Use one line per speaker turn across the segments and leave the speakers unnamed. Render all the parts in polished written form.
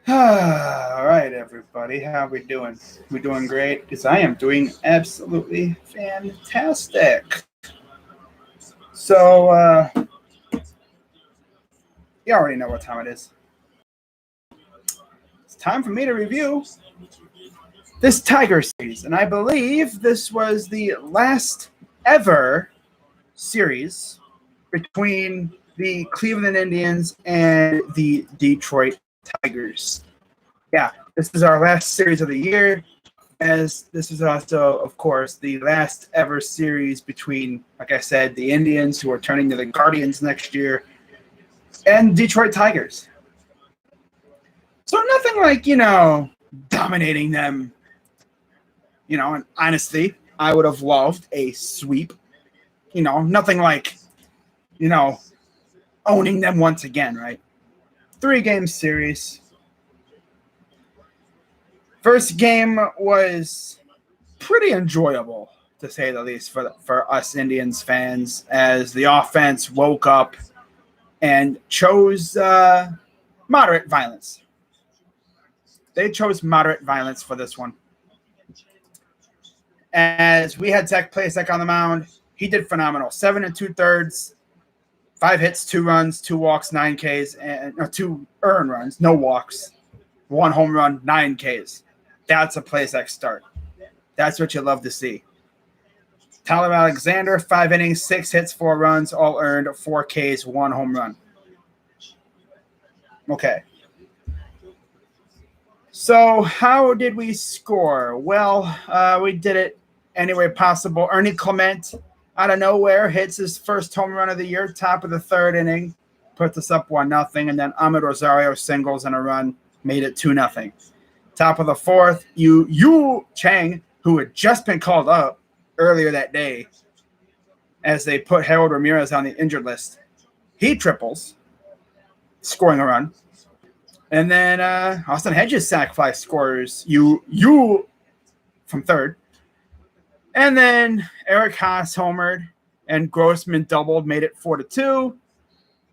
All right, everybody. How we doing? We doing great? Because I am doing absolutely fantastic. So, you already know what time it is. It's time for me to review this Tiger series. And I believe this was the last ever series between the Cleveland Indians and the Detroit Tigers. Yeah, this is our last series of the year, as this is also, of course, the last ever series between, like I said, the Indians, who are turning to the Guardians next year, and Detroit Tigers. So nothing like, dominating them. And honestly, I would have loved a sweep. Nothing like, you know, owning them once again, right? 3-game series. First game was pretty enjoyable, to say the least, for us Indians fans, as the offense woke up and chose moderate violence. They chose moderate violence for this one. As we had Zach Plesac on the mound, he did phenomenal. 7 2/3, 5 hits, 2 runs, 2 walks, 9 Ks, and 2 earned runs, no walks, 1 home run, 9 Ks. That's a Plesac start. That's what you love to see. Tyler Alexander, 5 innings, 6 hits, 4 runs, all earned, 4 Ks, 1 home run. Okay. So how did we score? Well, we did it any way possible. Ernie Clement, out of nowhere, hits his first home run of the year, top of the 3rd inning, puts us up 1-0, and then Ahmed Rosario singles and a run, made it 2-0. Top of the 4th, Yu Chang, who had just been called up earlier that day, as they put Harold Ramirez on the injured list, he triples, scoring a run. And then Austin Hedges sac fly scores you from 3rd. And then Eric Haas homered and Grossman doubled, made it 4-2.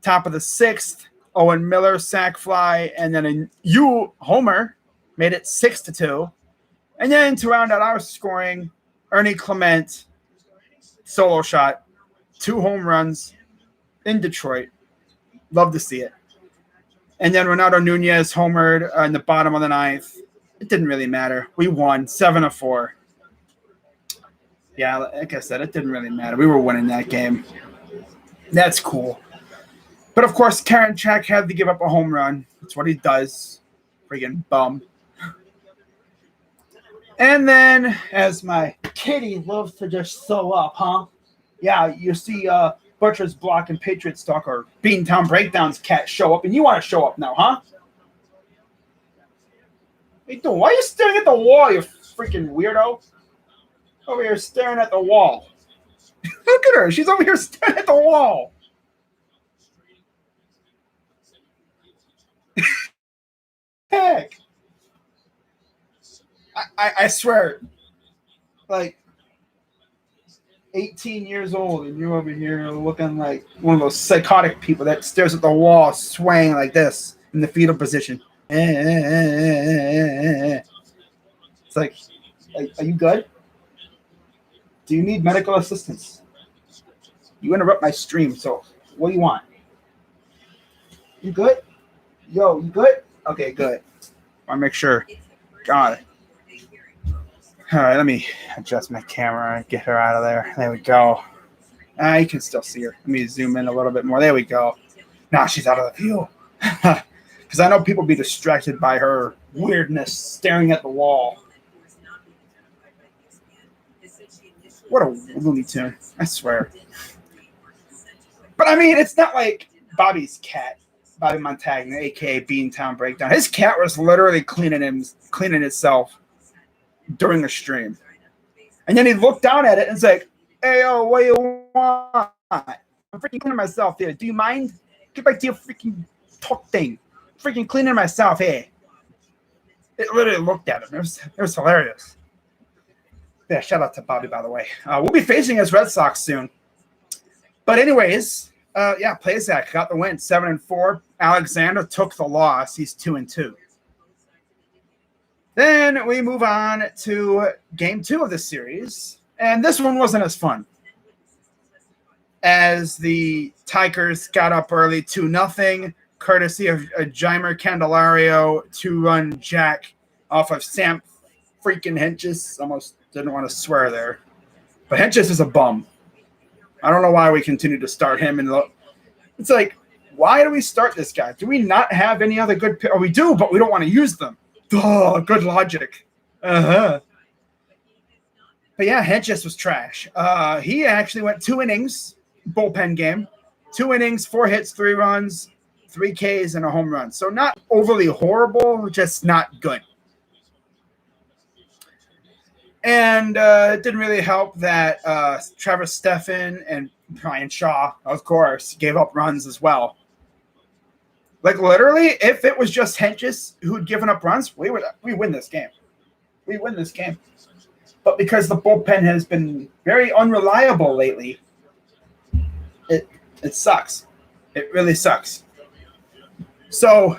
Top of the 6th, Owen Miller sac fly, and then a homer made it 6-2. And then to round out our scoring, Ernie Clement solo shot, 2 home runs in Detroit. Love to see it. And then Ronaldo Nunez homered in the bottom of the 9th. It didn't really matter. We won 7-4. Yeah, like I said, it didn't really matter. We were winning that game. That's cool. But, of course, Karinchak had to give up a home run. That's what he does. Friggin' bum. And then, as my kitty loves to just sew up, huh? Yeah, you see Butcher's Block and Patriots Talk or Beantown Breakdowns cat show up, and you want to show up now, huh? What you doing? Why are you staring at the wall, you freaking weirdo? Over here staring at the wall. Look at her. She's over here staring at the wall. Heck. I swear, like 18 years old, and you're over here looking like one of those psychotic people that stares at the wall, swaying like this in the fetal position. It's like, are you good? Do you need medical assistance? You interrupt my stream, so what do you want? You good? Yo, you good? Okay, good. I'll make sure. God. All right, let me adjust my camera and get her out of there. There we go. You can still see her. Let me zoom in a little bit more. There we go. Now she's out of the view. Because I know people be distracted by her weirdness staring at the wall. What a Looney Tune. I swear. But I mean, it's not like Bobby's cat, Bobby Montagna, a.k.a. Beantown Breakdown. His cat was literally cleaning itself during the stream. And then he looked down at it and was like, hey, yo, what do you want? I'm freaking cleaning myself here. Do you mind? Get back to your freaking talk thing. Freaking cleaning myself here. It literally looked at him. It was hilarious. Yeah, shout out to Bobby, by the way. We'll be facing his Red Sox soon. But anyways, Plesac got the win, 7-4. Alexander took the loss. He's 2-2. Then we move on to game 2 of the series, and this one wasn't as fun, as the Tigers got up early 2-0, courtesy of a Jeimer Candelario 2-run jack off of Sam freaking Henches. Almost didn't want to swear there. But Henches is a bum. I don't know why we continue to start him. And it's like, why do we start this guy? Do we not have any other good – or we do, but we don't want to use them. Oh, good logic. Uh-huh. But yeah, Henches was trash. He actually went 2 innings, bullpen game. 2 innings, 4 hits, 3 runs, 3 Ks, and a home run. So not overly horrible, just not good. And it didn't really help that Travis Steffen and Brian Shaw, of course, gave up runs as well. Like literally, if it was just Henches who'd given up runs, we win this game. We win this game. But because the bullpen has been very unreliable lately, it sucks. It really sucks. So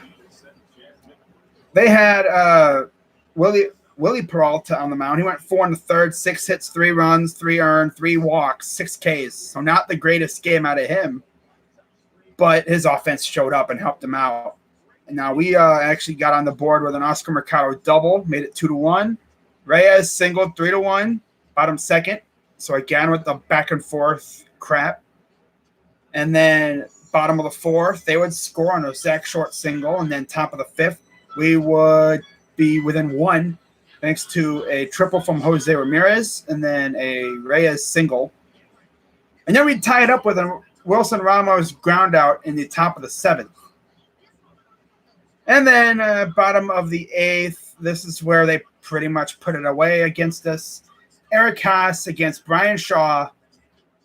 they had Willie Peralta on the mound. He went 4 1/3, 6 hits, 3 runs, 3 earned, 3 walks, 6 Ks. So not the greatest game out of him, but his offense showed up and helped him out. And now we actually got on the board with an Oscar Mercado double, made it 2-1. Reyes singled 3-1, bottom second. So again with the back and forth crap. And then bottom of the 4th, they would score on a Zach Short single, and then top of the 5th, we would be within 1. Thanks to a triple from Jose Ramirez and then a Reyes single. And then we tie it up with a Wilson Ramos ground out in the top of the 7th. And then bottom of the 8th, this is where they pretty much put it away against us. Eric Haas against Brian Shaw.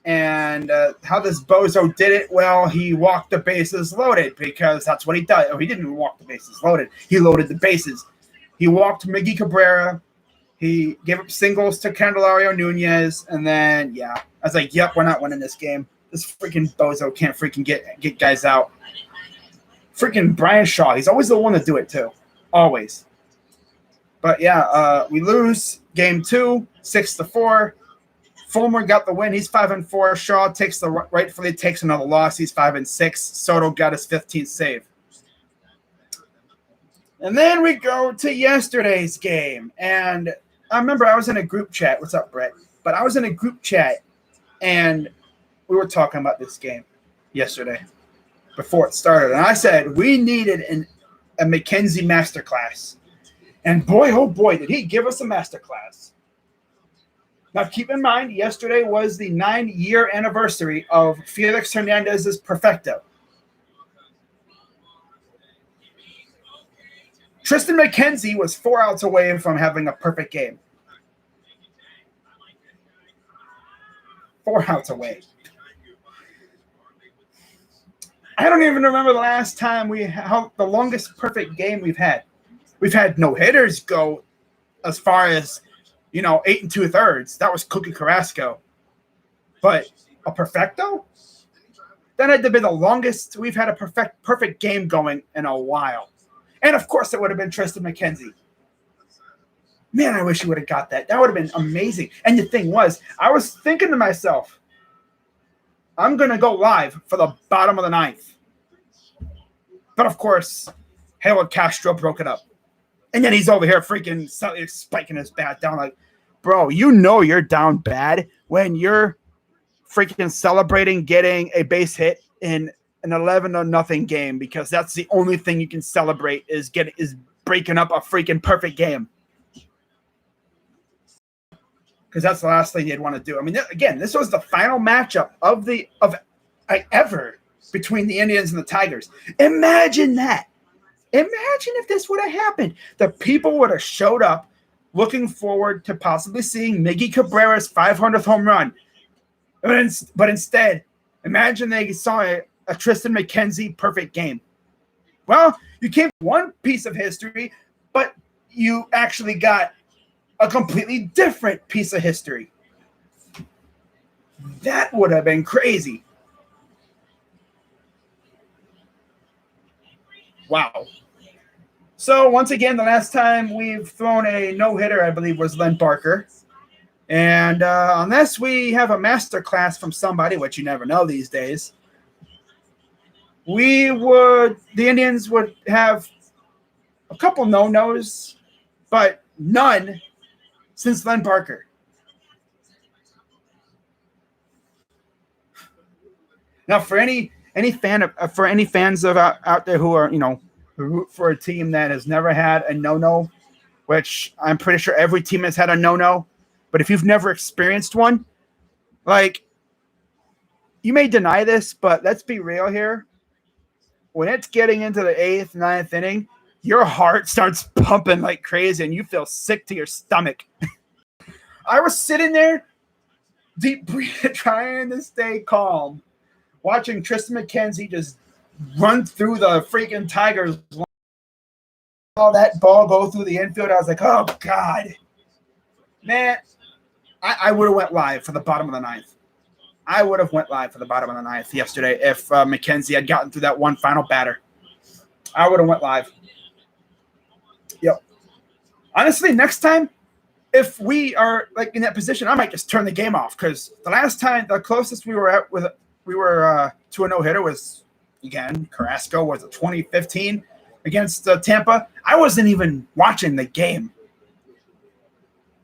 And how this bozo did it, well, he walked the bases loaded because that's what he does. Oh, he didn't walk the bases loaded. He loaded the bases. He walked Miggy Cabrera. He gave up singles to Candelario Nunez. And then, yeah, I was like, yep, we're not winning this game. This freaking bozo can't freaking get guys out. Freaking Brian Shaw. He's always the one to do it, too. Always. But, yeah, we lose game 2, 6-4. Fulmer got the win. He's 5-4. Shaw rightfully takes another loss. He's 5-6. Soto got his 15th save. And then we go to yesterday's game. And I remember I was in a group chat. What's up, Brett? But I was in a group chat, and we were talking about this game yesterday before it started. And I said we needed a McKenzie masterclass. And boy, oh boy, did he give us a masterclass. Now, keep in mind, yesterday was the 9-year anniversary of Felix Hernandez's perfecto. Tristan McKenzie was 4 outs away from having a perfect game. 4 outs away. I don't even remember the last time the longest perfect game we've had. We've had no hitters go as far as 8 2/3. That was Cookie Carrasco. But a perfecto? That had to be the longest we've had a perfect game going in a while. And, of course, it would have been Tristan McKenzie. Man, I wish he would have got that. That would have been amazing. And the thing was, I was thinking to myself, I'm going to go live for the bottom of the 9th. But, of course, Harold Castro broke it up. And then he's over here freaking spiking his bat down like, bro, you're down bad when you're freaking celebrating getting a base hit in an 11-0 game, because that's the only thing you can celebrate is breaking up a freaking perfect game. Because that's the last thing you'd want to do. I mean, again, this was the final matchup ever between the Indians and the Tigers. Imagine that. Imagine if this would have happened. The people would have showed up looking forward to possibly seeing Miggy Cabrera's 500th home run. But instead, imagine they saw a Tristan McKenzie perfect game. Well, you came one piece of history, but you actually got a completely different piece of history. That would have been crazy. Wow. So once again, the last time we've thrown a no-hitter, I believe, was Len Barker. And unless we have a master class from somebody, which you never know these days, the Indians would have a couple no-nos, but none since Len Barker. Now, for any fans of out there who are who root for a team that has never had a no-no, which I'm pretty sure every team has had a no-no, but if you've never experienced one, like, you may deny this, but let's be real here. When it's getting into the 8th, 9th inning, your heart starts pumping like crazy and you feel sick to your stomach. I was sitting there, deep breathing, trying to stay calm, watching Tristan McKenzie just run through the freaking Tigers. All that ball go through the infield. I was like, oh, God. Man, I would have went live for the bottom of the 9th. I would have went live for the bottom of the 9th yesterday if McKenzie had gotten through that one final batter. I would have went live. Yep. Honestly, next time, if we are like in that position, I might just turn the game off, because the closest we were to a no-hitter was, again, Carrasco, was it 2015 against Tampa? I wasn't even watching the game.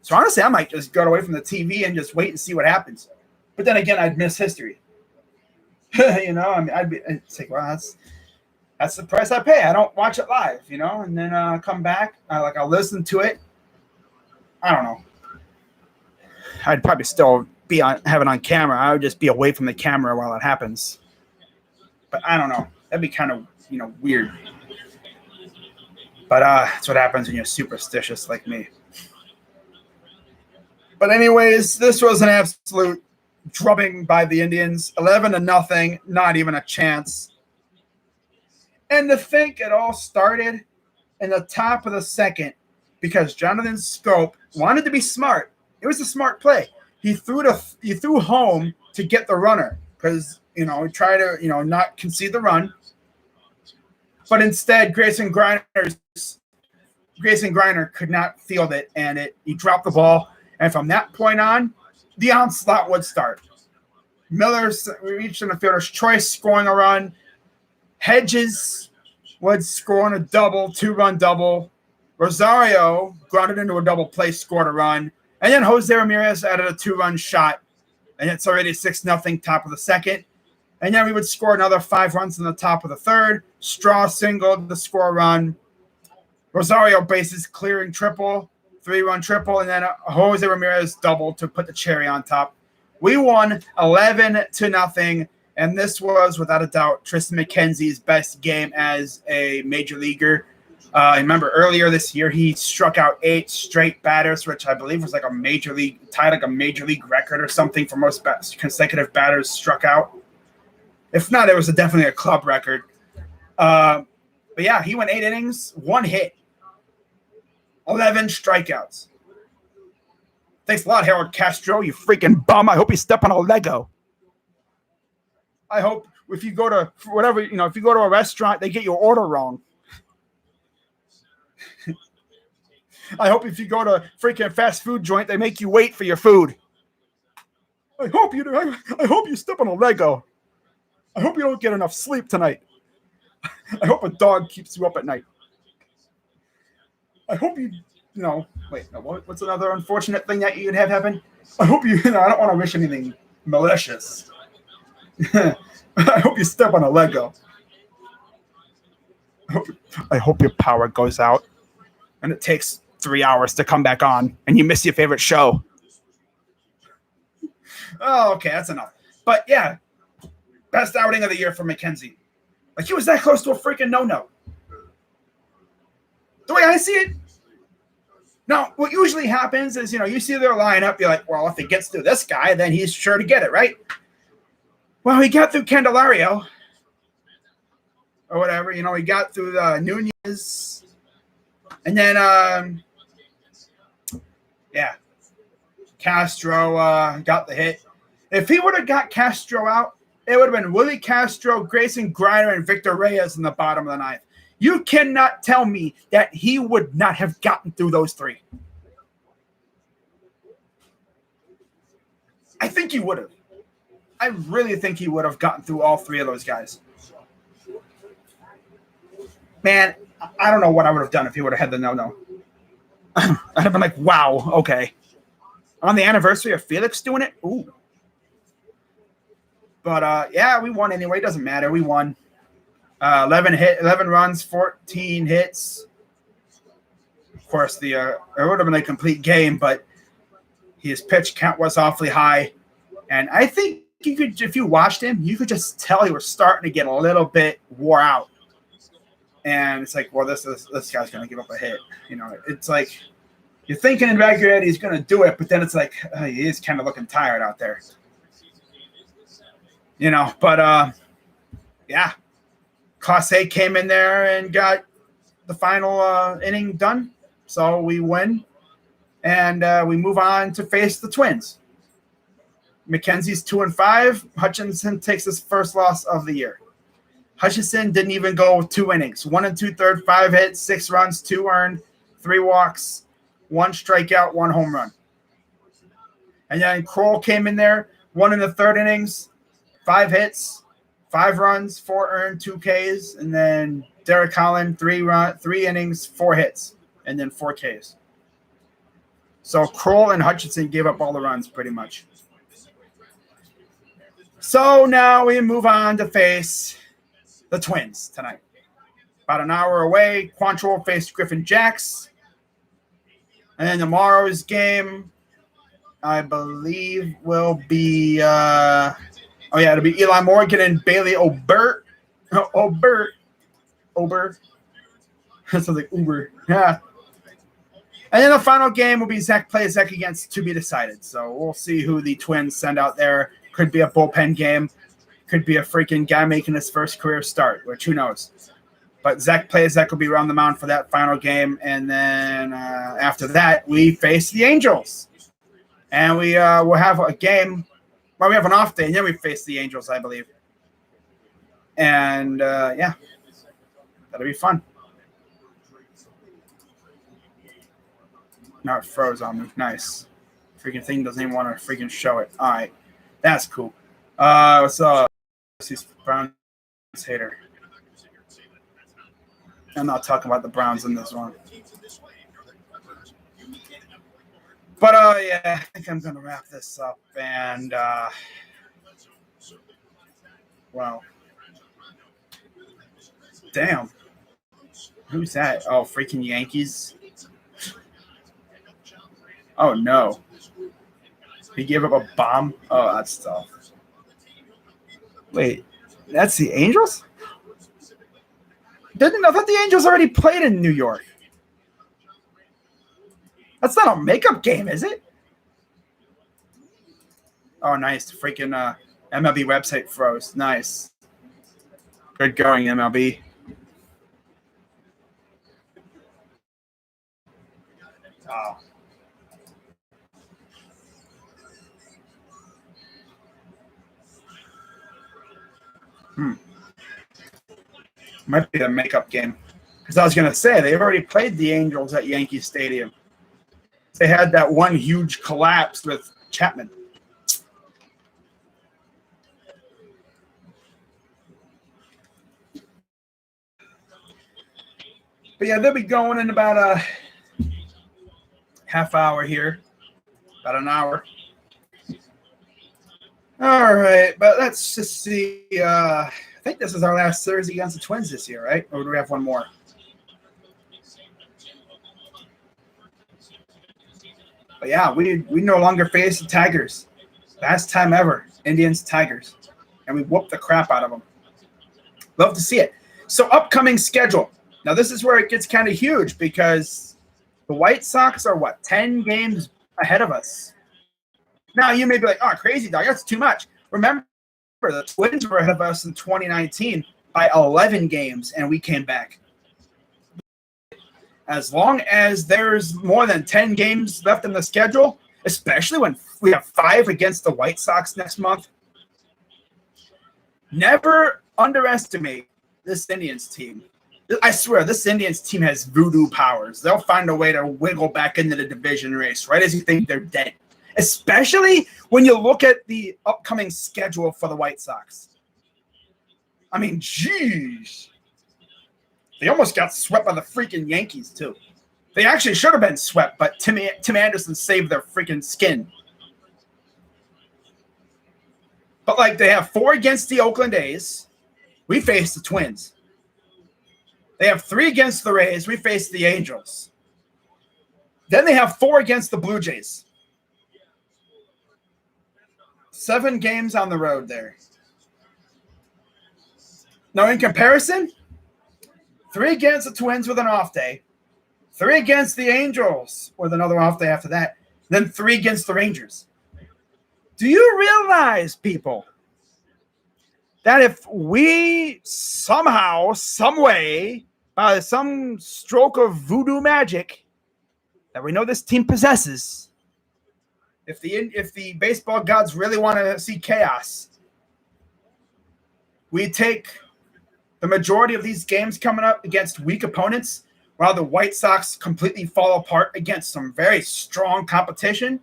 So honestly, I might just go away from the TV and just wait and see what happens. But then again, I'd miss history. It's like, well, that's the price I pay. I don't watch it live, and then come back. I'll listen to it. I don't know. I'd probably still have it on camera. I would just be away from the camera while it happens. But I don't know. That'd be kind of, weird. But that's what happens when you're superstitious like me. But anyways, this was an absolute drubbing by the Indians. 11-0, not even a chance. And to think it all started in the top of the second because Jonathan Schoop wanted to be smart. It was a smart play. He threw home to get the runner because, try to, not concede the run. But instead, Grayson Griner could not field it, and he dropped the ball. And from that point on, the onslaught would start. Miller reached in the fielder's choice, scoring a run. Hedges would score on a double, 2-run double. Rosario grounded into a double play, scored a run. And then Jose Ramirez added a 2-run shot. And it's already 6-0, top of the second. And then we would score another 5 runs in the top of the third. Straw singled to score a run. Rosario bases clearing triple, 3-run triple, and then Jose Ramirez double to put the cherry on top. We won 11-0, and this was, without a doubt, Tristan McKenzie's best game as a major leaguer. I remember earlier this year he struck out 8 straight batters, which I believe was tied like a major league record or something for most consecutive batters struck out. If not, it was definitely a club record. But yeah, he went 8 innings, 1 hit, 11 strikeouts. Thanks a lot, Harold Castro, you freaking bum. I hope you step on a Lego. I hope if you go to if you go to a restaurant, they get your order wrong. I hope if you go to a freaking fast food joint, they make you wait for your food. I hope you step on a Lego. I hope you don't get enough sleep tonight. I hope a dog keeps you up at night. I hope what's another unfortunate thing that you'd have happen? I hope I don't want to wish anything malicious. I hope you step on a Lego. I hope your power goes out and it takes 3 hours to come back on and you miss your favorite show. Oh, okay, that's enough. But yeah, best outing of the year for McKenzie. Like, he was that close to a freaking no-no. The way I see it. Now, what usually happens is, you see their lineup, you're like, well, if he gets through this guy, then he's sure to get it, right? Well, he got through Candelario. Or whatever, he got through the Nunez. And then, Castro got the hit. If he would have got Castro out, it would have been Willie Castro, Grayson Griner, and Victor Reyes in the bottom of the 9th. You cannot tell me that he would not have gotten through those three. I think he would have. I really think he would have gotten through all three of those guys. Man, I don't know what I would have done if he would have had the no-no. I'd have been like, wow, okay. On the anniversary of Felix doing it? Ooh. But, yeah, we won anyway. It doesn't matter. We won. 11 runs, 14 hits. Of course, it would have been a complete game, but his pitch count was awfully high. And I think you could, if you watched him, you could just tell he was starting to get a little bit wore out. And it's like, well, this guy's going to give up a hit. You know, it's like you're thinking in back of your head he's going to do it, but then it's like he is kind of looking tired out there. You know, but yeah, Clase came in there and got the final inning done. So we win, and we move on to face the Twins. McKenzie's 2-5. Hutchinson takes his first loss of the year. Hutchinson didn't even go 2 innings. 1 2/3, 5 hits, 6 runs, 2 earned, 3 walks, 1 strikeout, 1 home run. And then Kroll came in there, 1 in the 3rd innings, 5 hits, 5 runs, 4 earned, 2 Ks. And then Derek Holland, 3 innings, 4 hits, and then 4 Ks. So Kroll and Hutchinson gave up all the runs pretty much. So now we move on to face the Twins tonight. About an hour away, Quantrill faced Griffin Jacks. And then tomorrow's game, I believe, will be it'll be Eli Morgan and Bailey Obert. Obert. That sounds like Uber. Yeah. And then the final game will be Zach Plazek against To Be Decided. So we'll see who the Twins send out there. Could be a bullpen game. Could be a freaking guy making his first career start, which who knows. But Zach Plazek will be around the mound for that final game. And then after that, we face the Angels. And we will have a game. Well, we have an off day, and then we face the Angels, I believe. And, yeah, that'll be fun. Now it froze on me. Nice. Freaking thing doesn't even want to freaking show it. All right. That's cool. What's up? He's Browns hater. I'm not talking about the Browns in this one. But, yeah, I think I'm going to wrap this up. And, wow. Damn. Who's that? Oh, freaking Yankees. Oh, no. He gave up a bomb? Oh, that's tough. Wait, that's the Angels? I thought the Angels already played in New York. That's not a makeup game, is it? Oh, nice. The freaking MLB website froze. Nice. Good going, MLB. Oh. Might be a makeup game. Because I was going to say, they've already played the Angels at Yankee Stadium. They had that one huge collapse with Chapman. But yeah, they'll be going in about a half hour here. About an hour. All right, but let's just see. I think this is our last series against the Twins this year, right? Or do we have one more? But yeah, we no longer face the Tigers. Last time ever, Indians, Tigers. And we whooped the crap out of them. Love to see it. So upcoming schedule. Now this is where it gets kind of huge because the White Sox are, 10 games ahead of us. Now you may be like, oh, crazy, dog. That's too much. Remember, the Twins were ahead of us in 2019 by 11 games, and we came back. As long as there's more than 10 games left in the schedule, especially when we have 5 against the White Sox next month, never underestimate this Indians team. I swear, this Indians team has voodoo powers. They'll find a way to wiggle back into the division race right as you think they're dead. Especially when you look at the upcoming schedule for the White Sox. I mean, jeez. They almost got swept by the freaking Yankees, too. They actually should have been swept, but Tim Anderson saved their freaking skin. But, like, they have 4 against the Oakland A's. We face the Twins. They have 3 against the Rays. We face the Angels. Then they have 4 against the Blue Jays. 7 games on the road there. Now, in comparison, 3 against the Twins with an off day. 3 against the Angels with another off day after that. Then 3 against the Rangers. Do you realize, people, that if we somehow, some way, by some stroke of voodoo magic that we know this team possesses, if the baseball gods really want to see chaos, we take the majority of these games coming up against weak opponents, while the White Sox completely fall apart against some very strong competition,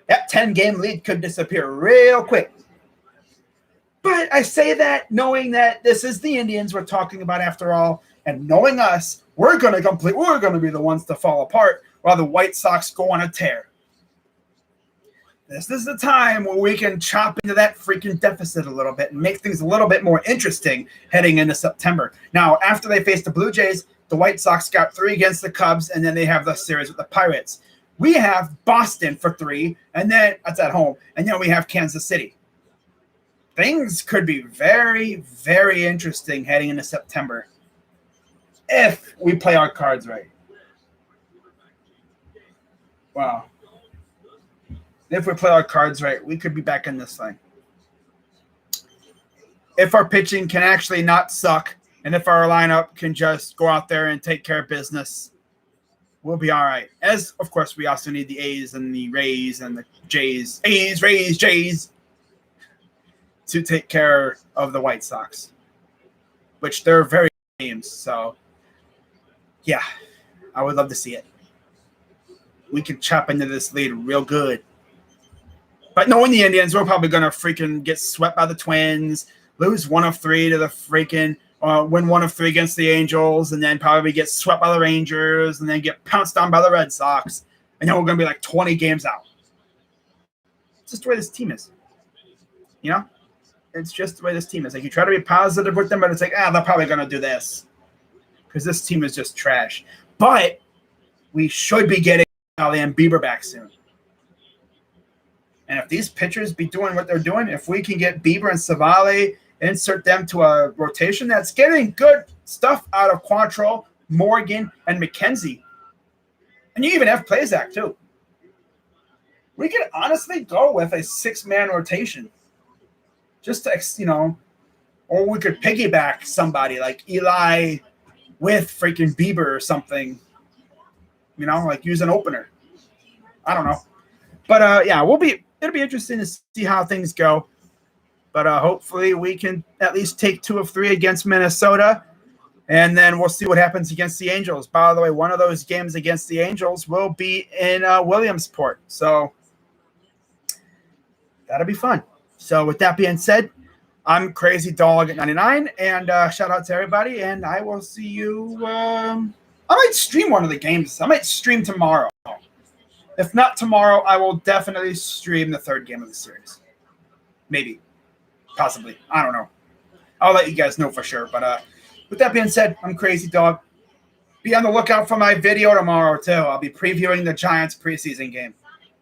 that 10-game lead could disappear real quick. But I say that knowing that this is the Indians we're talking about after all, and knowing us, we're going to be the ones to fall apart while the White Sox go on a tear. This is the time where we can chop into that freaking deficit a little bit and make things a little bit more interesting heading into September. Now, after they face the Blue Jays, the White Sox got 3 against the Cubs, and then they have the series with the Pirates. We have Boston for 3, and then that's at home, and then we have Kansas City. Things could be very, very interesting heading into September if we play our cards right. Wow. If we play our cards right, we could be back in this thing. If our pitching can actually not suck, and if our lineup can just go out there and take care of business, we'll be all right. As, of course, we also need the A's and the Rays and the Jays. A's, Rays, Jays. To take care of the White Sox, which they're very good games. So, yeah, I would love to see it. We can chop into this lead real good. But knowing the Indians, we're probably going to freaking get swept by the Twins, lose 1 of 3 to the freaking win 1 of 3 against the Angels, and then probably get swept by the Rangers, and then get pounced on by the Red Sox. And then we're going to be like 20 games out. It's just the way this team is. You know? It's just the way this team is. Like, you try to be positive with them, but it's like, they're probably going to do this because this team is just trash. But we should be getting Ali and Bieber back soon. And if these pitchers be doing what they're doing, if we can get Bieber and Savale, insert them to a rotation that's getting good stuff out of Quantrill, Morgan, and McKenzie, and you even have Plazak too, we could honestly go with a 6-man rotation. Just to, or we could piggyback somebody like Eli with freaking Bieber or something, like use an opener. I don't know. But, it'll be interesting to see how things go. But hopefully we can at least take 2 of 3 against Minnesota, and then we'll see what happens against the Angels. By the way, one of those games against the Angels will be in Williamsport. So that'll be fun. So with that being said, I'm Crazy Dog at 99, and shout out to everybody, and I will see you. I might stream one of the games. I might stream tomorrow. If not tomorrow, I will definitely stream the 3rd game of the series. Maybe. Possibly. I don't know. I'll let you guys know for sure. But with that being said, I'm Crazy Dog. Be on the lookout for my video tomorrow, too. I'll be previewing the Giants preseason game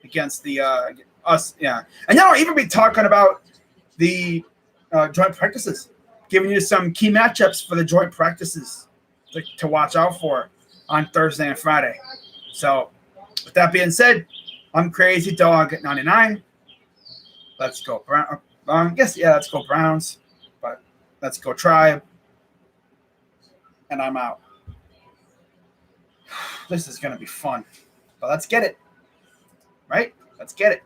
against the us, yeah. And then I'll even be talking about the joint practices, giving you some key matchups for the joint practices to watch out for on Thursday and Friday. So, with that being said, I'm Crazy Dog at 99. Let's go Brown. Let's go Browns. But let's go Tribe. And I'm out. This is going to be fun. But let's get it. Right? Let's get it.